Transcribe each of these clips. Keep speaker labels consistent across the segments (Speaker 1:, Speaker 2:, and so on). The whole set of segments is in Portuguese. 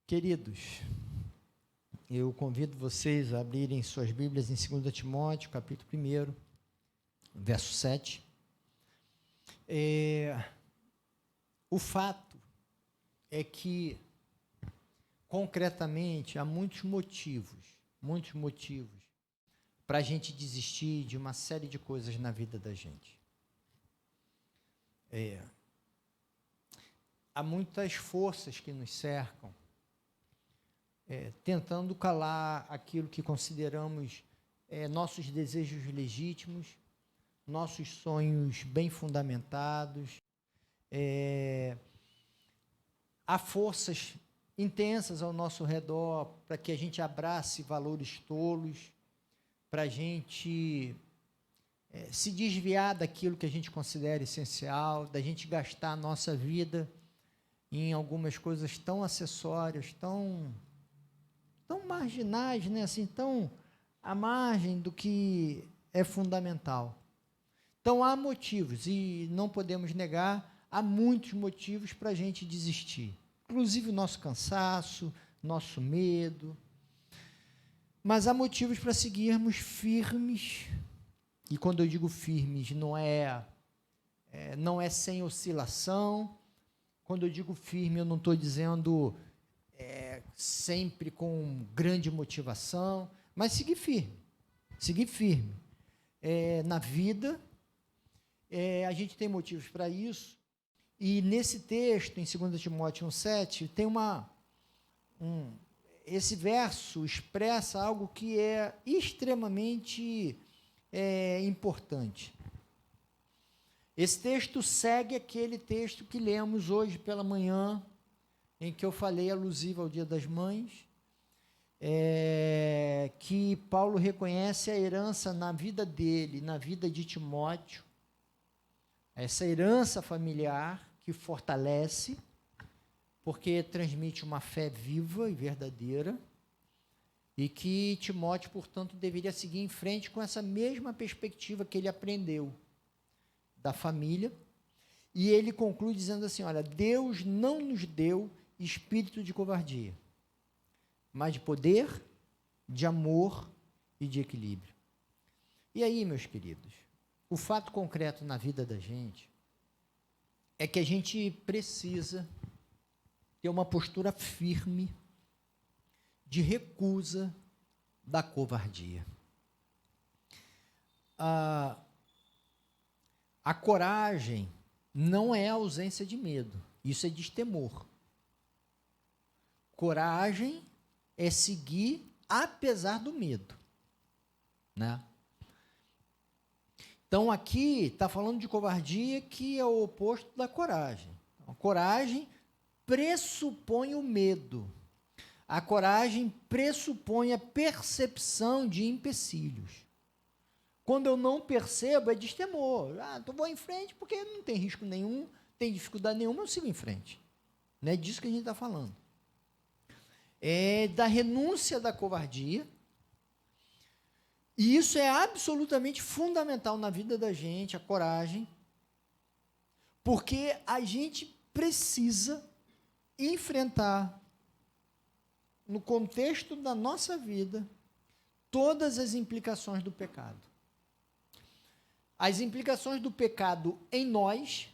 Speaker 1: Queridos, eu convido vocês a abrirem suas Bíblias em 2 Timóteo, capítulo 1, verso 7. O fato é que, concretamente, há muitos motivos para a gente desistir de uma série de coisas na vida da gente. Há muitas forças que nos cercam, tentando calar aquilo que consideramos nossos desejos legítimos, nossos sonhos bem fundamentados. Há forças intensas ao nosso redor para que a gente abrace valores tolos, para a gente se desviar daquilo que a gente considera essencial, da gente gastar a nossa vida em algumas coisas tão acessórias, tão marginais, né? Assim, tão à margem do que é fundamental. Então, há motivos, e não podemos negar, há muitos motivos para a gente desistir. Inclusive o nosso cansaço, nosso medo. Mas há motivos para seguirmos firmes, e quando eu digo firmes, não é sem oscilação. Quando eu digo firme, eu não estou dizendo sempre com grande motivação, mas seguir firme. Na vida, a gente tem motivos para isso, e nesse texto, em 2 Timóteo 1,7, tem esse verso expressa algo que é extremamente importante. Esse texto segue aquele texto que lemos hoje pela manhã, em que eu falei alusivo ao Dia das Mães, que Paulo reconhece a herança na vida dele, na vida de Timóteo, essa herança familiar que fortalece, porque transmite uma fé viva e verdadeira, e que Timóteo, portanto, deveria seguir em frente com essa mesma perspectiva que ele aprendeu da família. E ele conclui dizendo assim: olha, Deus não nos deu espírito de covardia, mas de poder, de amor e de equilíbrio. E aí, meus queridos, o fato concreto na vida da gente é que a gente precisa ter uma postura firme de recusa da covardia. A coragem não é a ausência de medo, isso é destemor. Coragem é seguir apesar do medo, né? Então, aqui está falando de covardia, que é o oposto da coragem. A coragem pressupõe o medo. A coragem pressupõe a percepção de empecilhos. Quando eu não percebo, é destemor. Então vou em frente porque não tem risco nenhum, tem dificuldade nenhuma, eu sigo em frente. Não é disso que a gente está falando. É da renúncia da covardia. E isso é absolutamente fundamental na vida da gente, a coragem, porque a gente precisa enfrentar, no contexto da nossa vida, todas as implicações do pecado. As implicações do pecado em nós,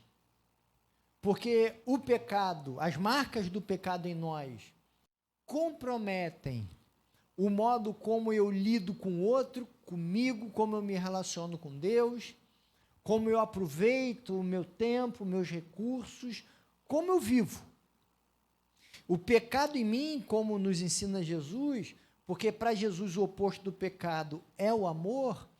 Speaker 1: porque o pecado, as marcas do pecado em nós, comprometem o modo como eu lido com o outro, comigo, como eu me relaciono com Deus, como eu aproveito o meu tempo, meus recursos, como eu vivo. O pecado em mim, como nos ensina Jesus, porque para Jesus o oposto do pecado é o amor,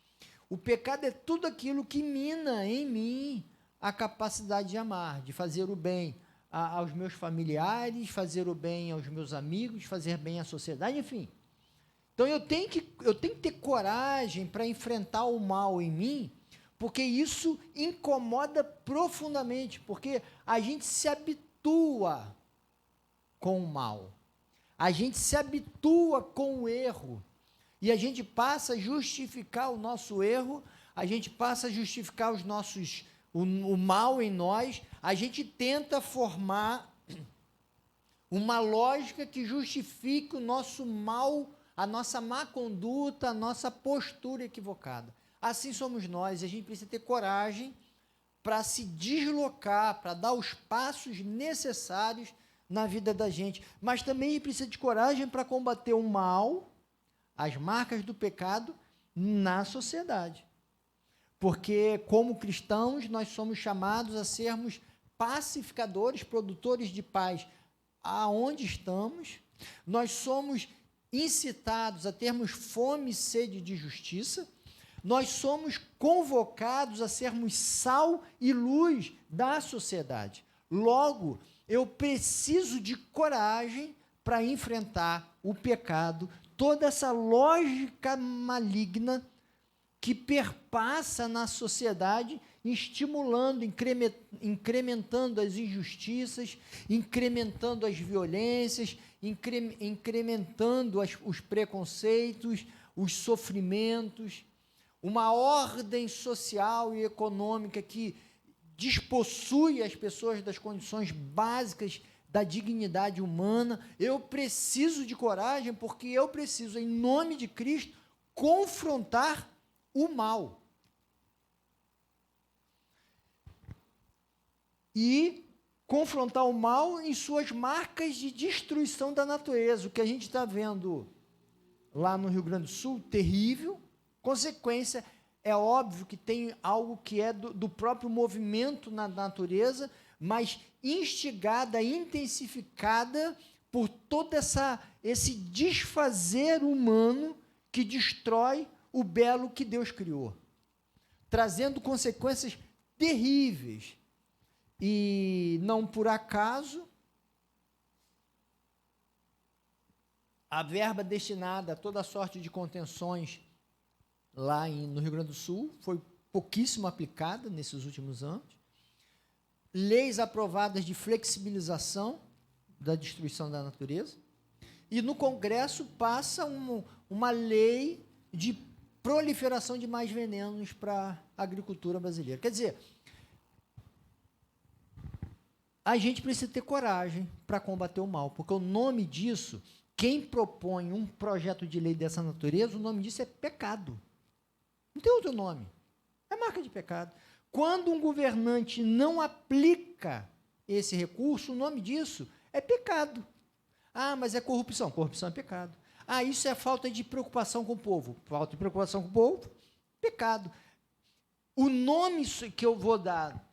Speaker 1: o pecado é tudo aquilo que mina em mim a capacidade de amar, de fazer o bem aos meus familiares, fazer o bem aos meus amigos, fazer bem à sociedade, enfim. Então eu tenho que ter coragem para enfrentar o mal em mim, porque isso incomoda profundamente, porque a gente se habitua com o mal, a gente se habitua com o erro, e a gente passa a justificar o nosso erro, a gente passa a justificar o mal em nós, a gente tenta formar uma lógica que justifique o nosso mal, a nossa má conduta, a nossa postura equivocada. Assim somos nós, e a gente precisa ter coragem para se deslocar, para dar os passos necessários na vida da gente. Mas também precisa de coragem para combater o mal, as marcas do pecado, na sociedade. Porque, como cristãos, nós somos chamados a sermos pacificadores, produtores de paz aonde estamos. Nós somos incitados a termos fome e sede de justiça. Nós somos convocados a sermos sal e luz da sociedade. Logo, eu preciso de coragem para enfrentar o pecado, toda essa lógica maligna que perpassa na sociedade, estimulando, incrementando as injustiças, incrementando as violências, incrementando os preconceitos, os sofrimentos, uma ordem social e econômica que despossui as pessoas das condições básicas da dignidade humana. Eu preciso de coragem, porque eu preciso, em nome de Cristo, confrontar o mal. E confrontar o mal em suas marcas de destruição da natureza. O que a gente está vendo lá no Rio Grande do Sul, terrível. Consequência, é óbvio que tem algo que é do próprio movimento na natureza, mas instigada, intensificada por todo esse desfazer humano que destrói o belo que Deus criou, trazendo consequências terríveis. E não por acaso, a verba destinada a toda sorte de contenções lá no Rio Grande do Sul foi pouquíssimo aplicada nesses últimos anos. Leis aprovadas de flexibilização da destruição da natureza. E no Congresso passa uma lei de proliferação de mais venenos para a agricultura brasileira. Quer dizer, a gente precisa ter coragem para combater o mal, porque o nome disso, quem propõe um projeto de lei dessa natureza, o nome disso é pecado. Não tem outro nome. É marca de pecado. Quando um governante não aplica esse recurso, o nome disso é pecado. Ah, mas é corrupção. Corrupção é pecado. Ah, isso é falta de preocupação com o povo. Falta de preocupação com o povo, pecado. O nome que eu vou dar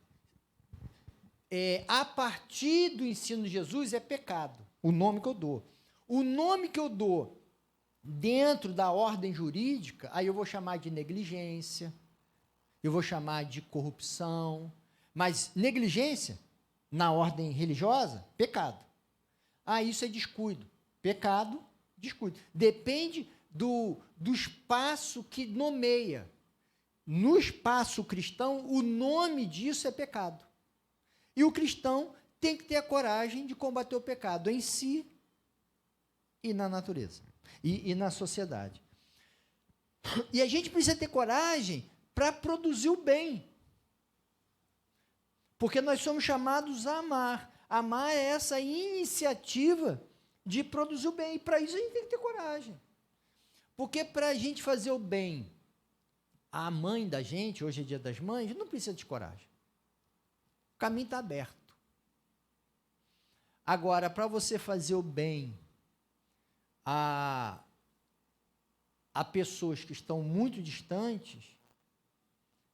Speaker 1: a partir do ensino de Jesus é pecado. O nome que eu dou. O nome que eu dou dentro da ordem jurídica, aí eu vou chamar de negligência, eu vou chamar de corrupção, mas negligência, na ordem religiosa, pecado. Ah, isso é descuido. Pecado, descuido. Depende do espaço que nomeia. No espaço cristão, o nome disso é pecado. E o cristão tem que ter a coragem de combater o pecado em si e na natureza, e na sociedade. E a gente precisa ter coragem para produzir o bem. Porque nós somos chamados a amar. Amar é essa iniciativa de produzir o bem. E para isso a gente tem que ter coragem. Porque para a gente fazer o bem, a mãe da gente, hoje é dia das mães, não precisa de coragem. O caminho está aberto. Agora, para você fazer o bem a pessoas que estão muito distantes,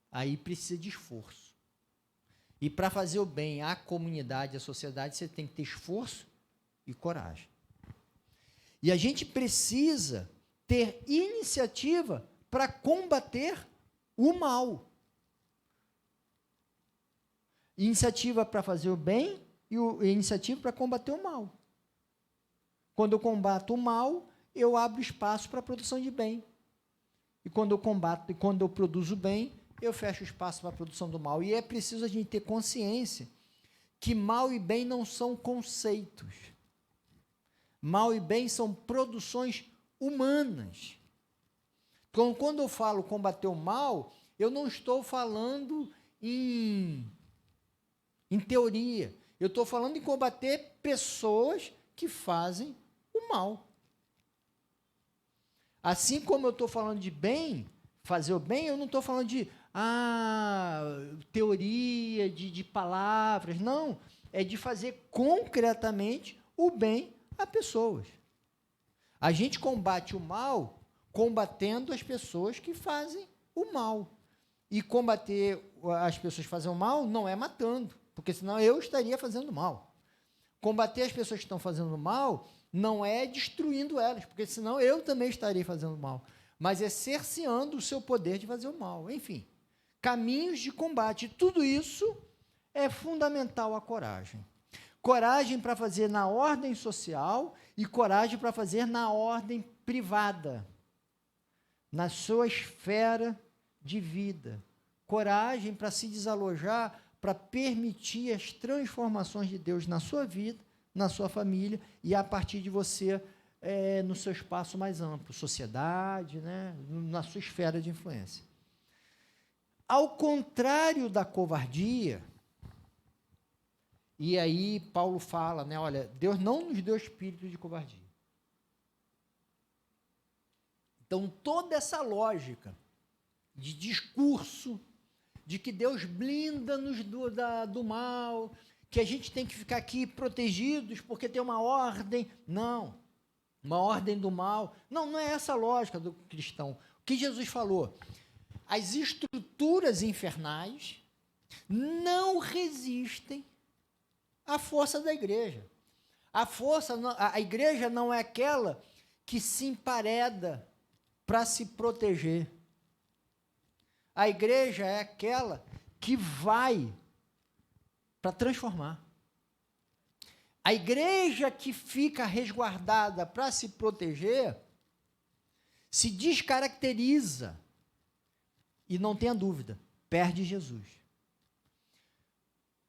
Speaker 1: aí precisa de esforço. E para fazer o bem à comunidade, à sociedade, você tem que ter esforço e coragem. E a gente precisa ter iniciativa para combater o mal. Iniciativa para fazer o bem e iniciativa para combater o mal. Quando eu combato o mal, eu abro espaço para a produção de bem. E quando eu combato, e quando eu produzo bem, eu fecho espaço para a produção do mal. E é preciso a gente ter consciência que mal e bem não são conceitos. Mal e bem são produções humanas. Então, quando eu falo combater o mal, eu não estou falando em teoria. Eu estou falando em combater pessoas que fazem o mal. Assim como eu estou falando de bem, fazer o bem, eu não estou falando de teoria, de palavras, não. É de fazer concretamente o bem a pessoas. A gente combate o mal combatendo as pessoas que fazem o mal. E combater as pessoas que fazem o mal não é matando, porque senão eu estaria fazendo mal. Combater as pessoas que estão fazendo mal não é destruindo elas, porque senão eu também estaria fazendo mal. Mas é cerceando o seu poder de fazer o mal. Enfim, caminhos de combate. Tudo isso é fundamental a coragem. Coragem para fazer na ordem social e coragem para fazer na ordem privada, na sua esfera de vida. Coragem para se desalojar, para permitir as transformações de Deus na sua vida, na sua família e a partir de você no seu espaço mais amplo, sociedade, né, na sua esfera de influência. Ao contrário da covardia, e aí Paulo fala, né, olha, Deus não nos deu espírito de covardia. Então, toda essa lógica de discurso, de que Deus blinda-nos do mal, que a gente tem que ficar aqui protegidos porque tem uma ordem. Não, uma ordem do mal. Não é essa a lógica do cristão. O que Jesus falou? As estruturas infernais não resistem à força da igreja. A igreja não é aquela que se empareda para se proteger. A igreja é aquela que vai para transformar. A igreja que fica resguardada para se proteger se descaracteriza e, não tenha dúvida, perde Jesus.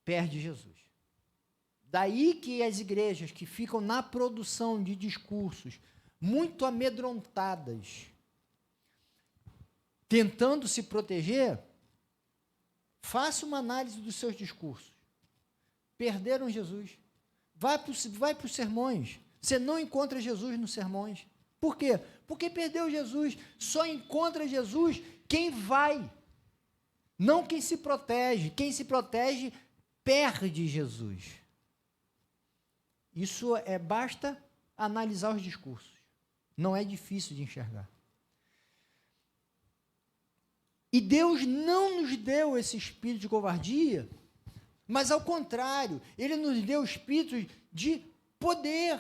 Speaker 1: Perde Jesus. Daí que as igrejas que ficam na produção de discursos muito amedrontadas, tentando se proteger, faça uma análise dos seus discursos. Perderam Jesus. Vai para os sermões. Você não encontra Jesus nos sermões. Por quê? Porque perdeu Jesus. Só encontra Jesus quem vai, não quem se protege. Quem se protege perde Jesus. Isso basta analisar os discursos. Não é difícil de enxergar. E Deus não nos deu esse espírito de covardia, mas ao contrário, Ele nos deu o espírito de poder,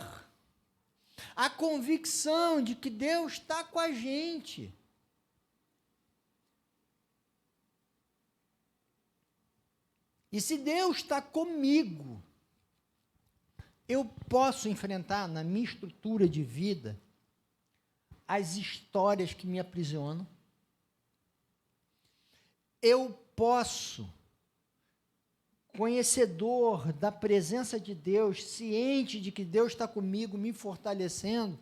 Speaker 1: a convicção de que Deus está com a gente. E se Deus está comigo, eu posso enfrentar na minha estrutura de vida as histórias que me aprisionam. Eu posso, conhecedor da presença de Deus, ciente de que Deus está comigo, me fortalecendo,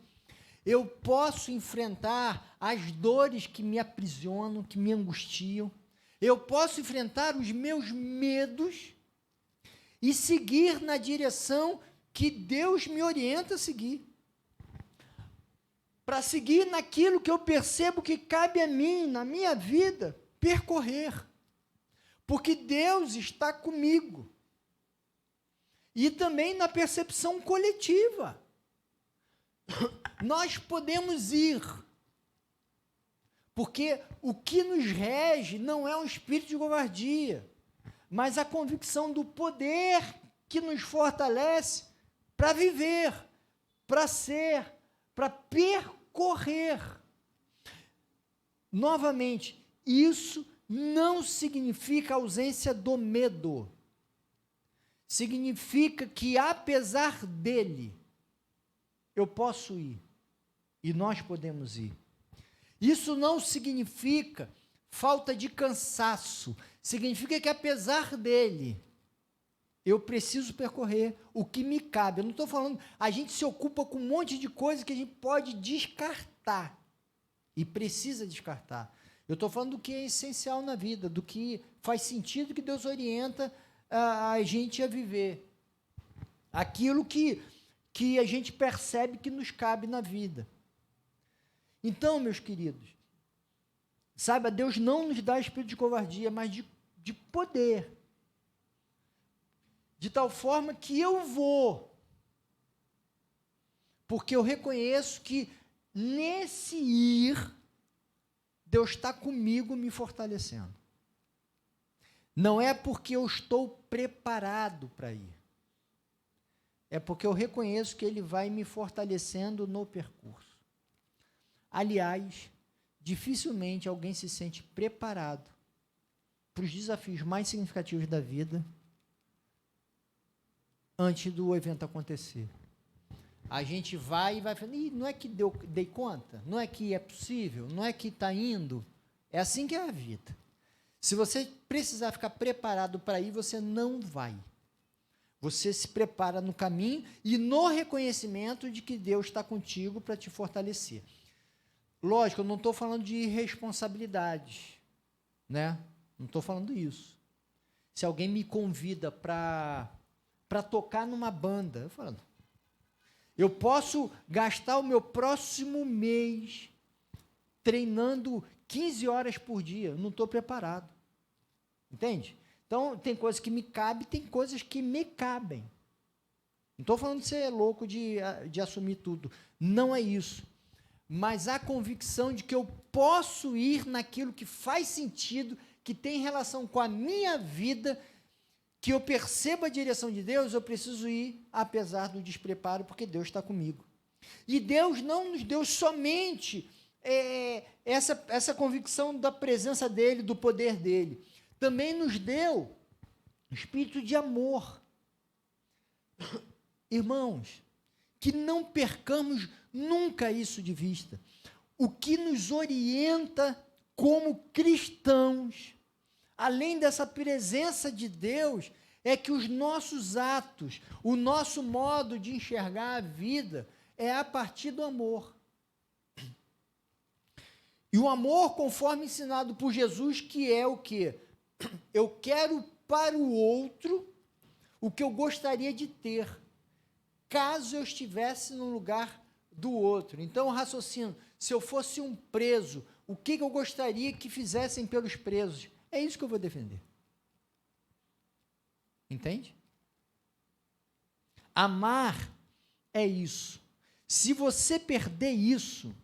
Speaker 1: eu posso enfrentar as dores que me aprisionam, que me angustiam. Eu posso enfrentar os meus medos e seguir na direção que Deus me orienta a seguir. Para seguir naquilo que eu percebo que cabe a mim, na minha vida, percorrer. Porque Deus está comigo. E também na percepção coletiva. Nós podemos ir. Porque o que nos rege não é um espírito de covardia, mas a convicção do poder que nos fortalece para viver, para ser, para percorrer. Novamente, isso não significa ausência do medo. Significa que, apesar dele, eu posso ir. E nós podemos ir. Isso não significa falta de cansaço. Significa que, apesar dele, eu preciso percorrer o que me cabe. Eu não estou falando... A gente se ocupa com um monte de coisa que a gente pode descartar. E precisa descartar. Eu estou falando do que é essencial na vida, do que faz sentido, que Deus orienta a gente a viver. Aquilo que que a gente percebe que nos cabe na vida. Então, meus queridos, saiba, Deus não nos dá espírito de covardia, mas de poder. De tal forma que eu vou, porque eu reconheço que nesse ir, Deus está comigo me fortalecendo. Não é porque eu estou preparado para ir. É porque eu reconheço que Ele vai me fortalecendo no percurso. Aliás, dificilmente alguém se sente preparado para os desafios mais significativos da vida antes do evento acontecer. A gente vai e vai falando, não é que dei conta? Não é que é possível? Não é que está indo? É assim que é a vida. Se você precisar ficar preparado para ir, você não vai. Você se prepara no caminho e no reconhecimento de que Deus está contigo para te fortalecer. Lógico, eu não estou falando de irresponsabilidade, né? Não estou falando isso. Se alguém me convida para tocar numa banda, eu falo, eu posso gastar o meu próximo mês treinando 15 horas por dia, eu não estou preparado. Entende? Então, tem coisas que me cabem, tem coisas que me cabem. Não estou falando de ser louco de assumir tudo. Não é isso. Mas a convicção de que eu posso ir naquilo que faz sentido, que tem relação com a minha vida, que eu perceba a direção de Deus, eu preciso ir, apesar do despreparo, porque Deus está comigo. E Deus não nos deu somente essa convicção da presença dEle, do poder dEle. Também nos deu espírito de amor. Irmãos, que não percamos nunca isso de vista. O que nos orienta como cristãos, além dessa presença de Deus, é que os nossos atos, o nosso modo de enxergar a vida é a partir do amor. E o amor, conforme ensinado por Jesus, que é o quê? Eu quero para o outro o que eu gostaria de ter, caso eu estivesse no lugar do outro. Então, raciocínio, se eu fosse um preso, o que eu gostaria que fizessem pelos presos? É isso que eu vou defender. Entende? Amar é isso. Se você perder isso,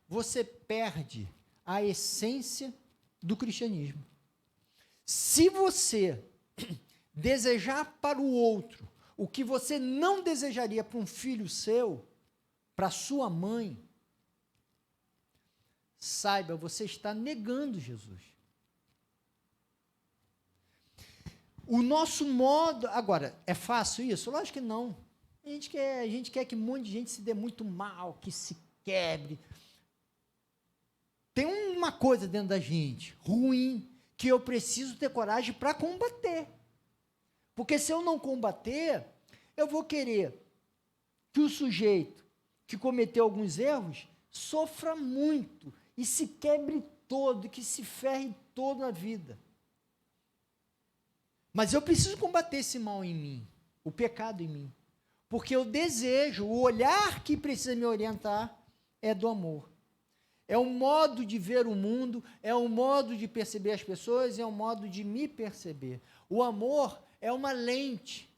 Speaker 1: você perde a essência do cristianismo. Se você desejar para o outro o que você não desejaria para um filho seu, para sua mãe, saiba, você está negando Jesus. O nosso modo... Agora, é fácil isso? Lógico que não. A gente quer que um monte de gente se dê muito mal, que se quebre. Tem uma coisa dentro da gente, ruim, que eu preciso ter coragem para combater. Porque se eu não combater, eu vou querer que o sujeito que cometeu alguns erros sofra muito e se quebre todo, que se ferre todo na vida. Mas eu preciso combater esse mal em mim, o pecado em mim. Porque eu desejo, o olhar que precisa me orientar é do amor. É um modo de ver o mundo, é um modo de perceber as pessoas, é um modo de me perceber. O amor é uma lente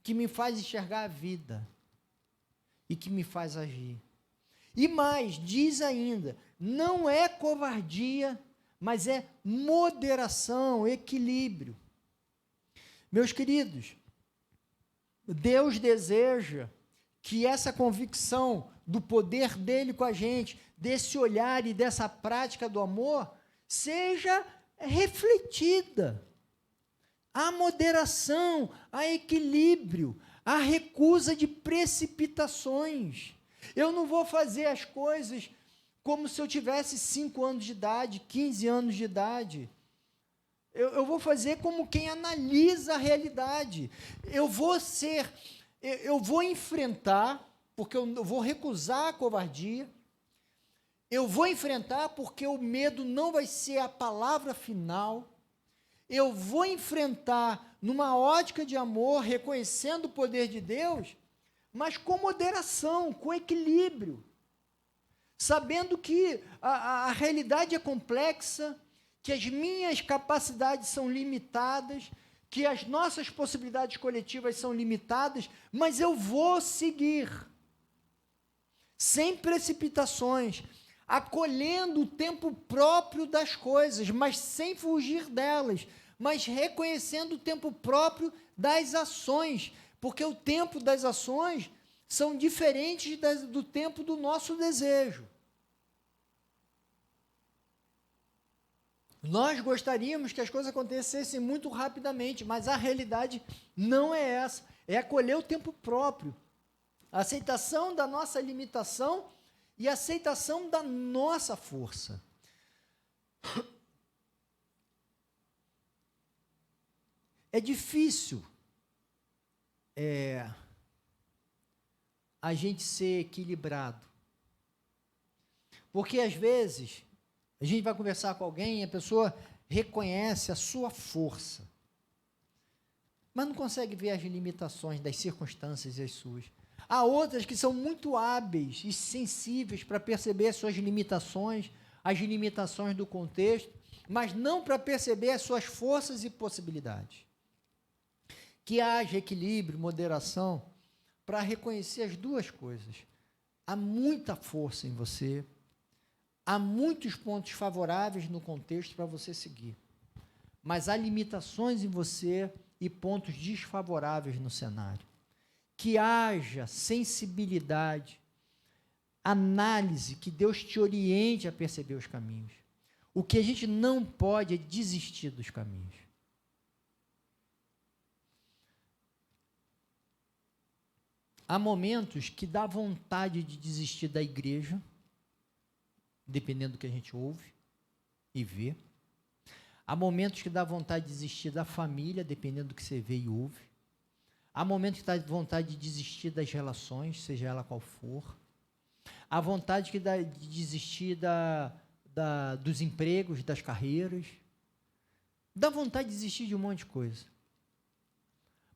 Speaker 1: que me faz enxergar a vida e que me faz agir. E mais, diz ainda, não é covardia, mas é moderação, equilíbrio. Meus queridos, Deus deseja que essa convicção do poder dele com a gente, desse olhar e dessa prática do amor, seja refletida. A moderação, a equilíbrio, a recusa de precipitações. Eu não vou fazer as coisas como se eu tivesse 5 anos de idade, 15 anos de idade. Eu vou fazer como quem analisa a realidade. Eu vou enfrentar, porque eu vou recusar a covardia. Eu vou enfrentar porque o medo não vai ser a palavra final. eu vou enfrentar numa ótica de amor, reconhecendo o poder de Deus, mas com moderação, com equilíbrio, sabendo que a realidade é complexa, que as minhas capacidades são limitadas, que as nossas possibilidades coletivas são limitadas, mas eu vou seguir, sem precipitações, acolhendo o tempo próprio das coisas, mas sem fugir delas, mas reconhecendo o tempo próprio das ações, porque o tempo das ações são diferentes do tempo do nosso desejo. Nós gostaríamos que as coisas acontecessem muito rapidamente, mas a realidade não é essa. É acolher o tempo próprio. A aceitação da nossa limitação e a aceitação da nossa força. É difícil a gente ser equilibrado. Porque, às vezes, a gente vai conversar com alguém e a pessoa reconhece a sua força, mas não consegue ver as limitações das circunstâncias e as suas. Há outras que são muito hábeis e sensíveis para perceber as suas limitações, as limitações do contexto, mas não para perceber as suas forças e possibilidades. Que haja equilíbrio, moderação, para reconhecer as duas coisas. Há muita força em você, há muitos pontos favoráveis no contexto para você seguir, mas há limitações em você e pontos desfavoráveis no cenário. Que haja sensibilidade, análise, que Deus te oriente a perceber os caminhos. O que a gente não pode é desistir dos caminhos. Há momentos que dá vontade de desistir da igreja, dependendo do que a gente ouve e vê. Há momentos que dá vontade de desistir da família, dependendo do que você vê e ouve. Há momentos que dá vontade de desistir das relações, seja ela qual for. Há vontade que dá de desistir dos empregos, das carreiras. Dá vontade de desistir de um monte de coisa.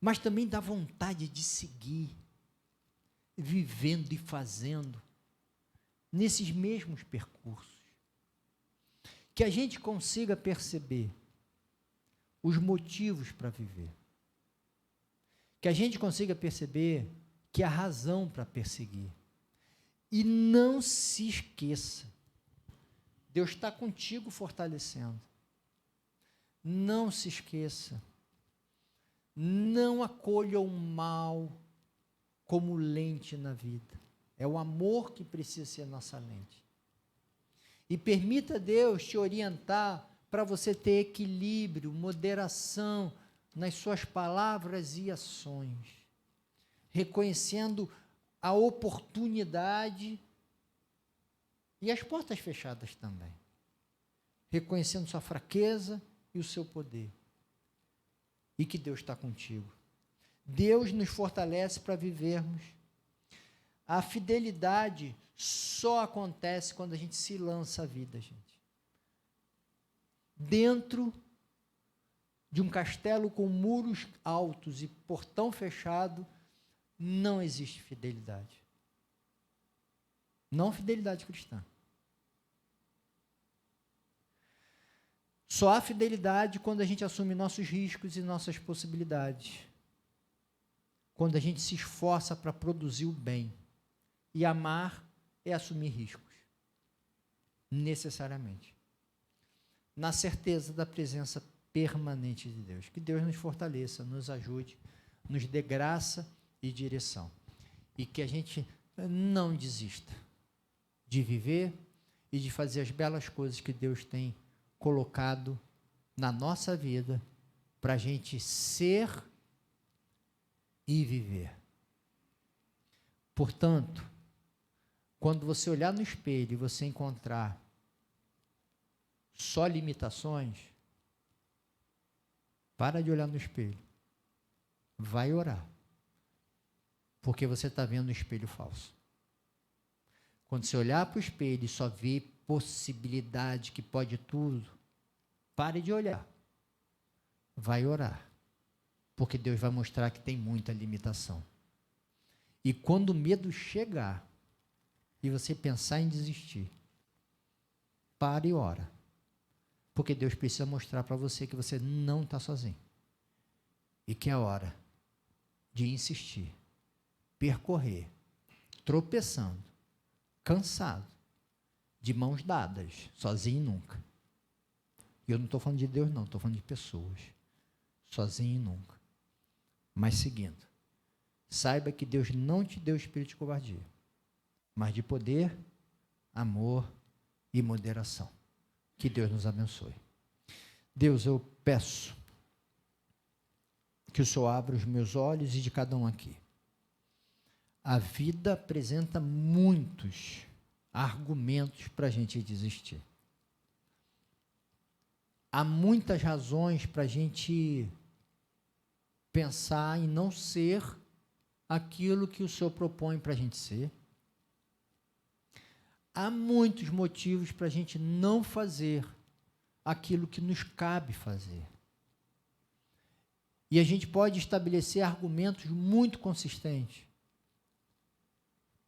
Speaker 1: Mas também dá vontade de seguir, vivendo e fazendo nesses mesmos percursos. Que a gente consiga perceber os motivos para viver. Que a gente consiga perceber que há razão para perseguir. E não se esqueça, Deus está contigo fortalecendo. Não se esqueça, não acolha o mal como lente na vida. É o amor que precisa ser nossa lente. E permita Deus te orientar para você ter equilíbrio, moderação nas suas palavras e ações, reconhecendo a oportunidade e as portas fechadas também, reconhecendo sua fraqueza e o seu poder, e que Deus está contigo. Deus nos fortalece para vivermos. A fidelidade só acontece quando a gente se lança à vida, gente. Dentro de um castelo com muros altos e portão fechado, não existe fidelidade. Não fidelidade cristã. Só há fidelidade quando a gente assume nossos riscos e nossas possibilidades. Quando a gente se esforça para produzir o bem. E amar é assumir riscos. Necessariamente. Na certeza da presença permanente de Deus. Que Deus nos fortaleça, nos ajude, nos dê graça e direção. E que a gente não desista de viver e de fazer as belas coisas que Deus tem colocado na nossa vida para a gente ser e viver. Portanto, quando você olhar no espelho e você encontrar só limitações, para de olhar no espelho. Vai orar. Porque você está vendo um espelho falso. Quando você olhar para o espelho e só ver possibilidade que pode tudo, pare de olhar. vai orar, porque Deus vai mostrar que tem muita limitação. E quando o medo chegar e você pensar em desistir, pare e ora, porque Deus precisa mostrar para você que você não está sozinho e que é hora de insistir, percorrer, tropeçando, cansado, de mãos dadas, sozinho nunca. E eu não estou falando de Deus, não, estou falando de pessoas. Sozinho nunca. Mas seguindo. Saiba que Deus não te deu espírito de covardia, mas de poder, amor e moderação. Que Deus nos abençoe. Deus, eu peço que o Senhor abra os meus olhos e de cada um aqui. A vida apresenta muitos argumentos para a gente desistir. Há muitas razões para a gente pensar em não ser aquilo que o Senhor propõe para a gente ser. Há muitos motivos para a gente não fazer aquilo que nos cabe fazer. E a gente pode estabelecer argumentos muito consistentes.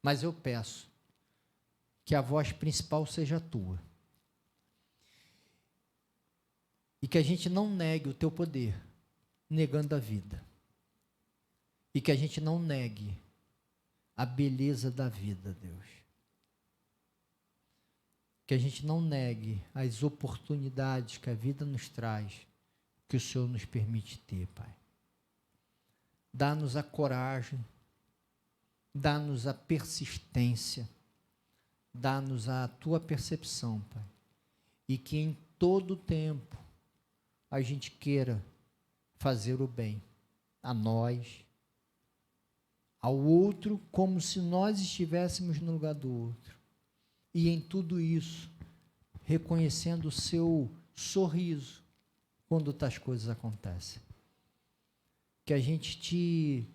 Speaker 1: Mas eu peço que a voz principal seja a tua. E que a gente não negue o teu poder, negando a vida. E que a gente não negue a beleza da vida, Deus. Que a gente não negue as oportunidades que a vida nos traz, que o Senhor nos permite ter, Pai. Dá-nos a coragem, dá-nos a persistência, dá-nos a tua percepção, Pai. E que em todo tempo a gente queira fazer o bem a nós, ao outro, como se nós estivéssemos no lugar do outro. E em tudo isso, reconhecendo o seu sorriso quando tais coisas acontecem. Que a gente te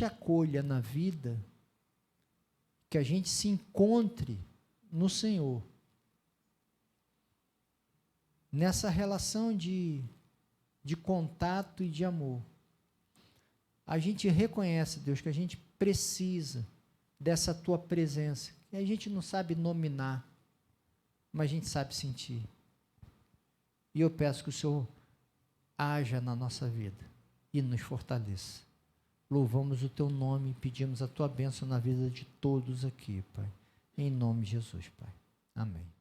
Speaker 1: acolha na vida, que a gente se encontre no Senhor, nessa relação de contato e de amor. A gente reconhece, Deus, que a gente precisa dessa tua presença, e a gente não sabe nominar, mas a gente sabe sentir. E eu peço que o Senhor haja na nossa vida e nos fortaleça. Louvamos o teu nome e pedimos a tua bênção na vida de todos aqui, Pai. Em nome de Jesus, Pai. Amém.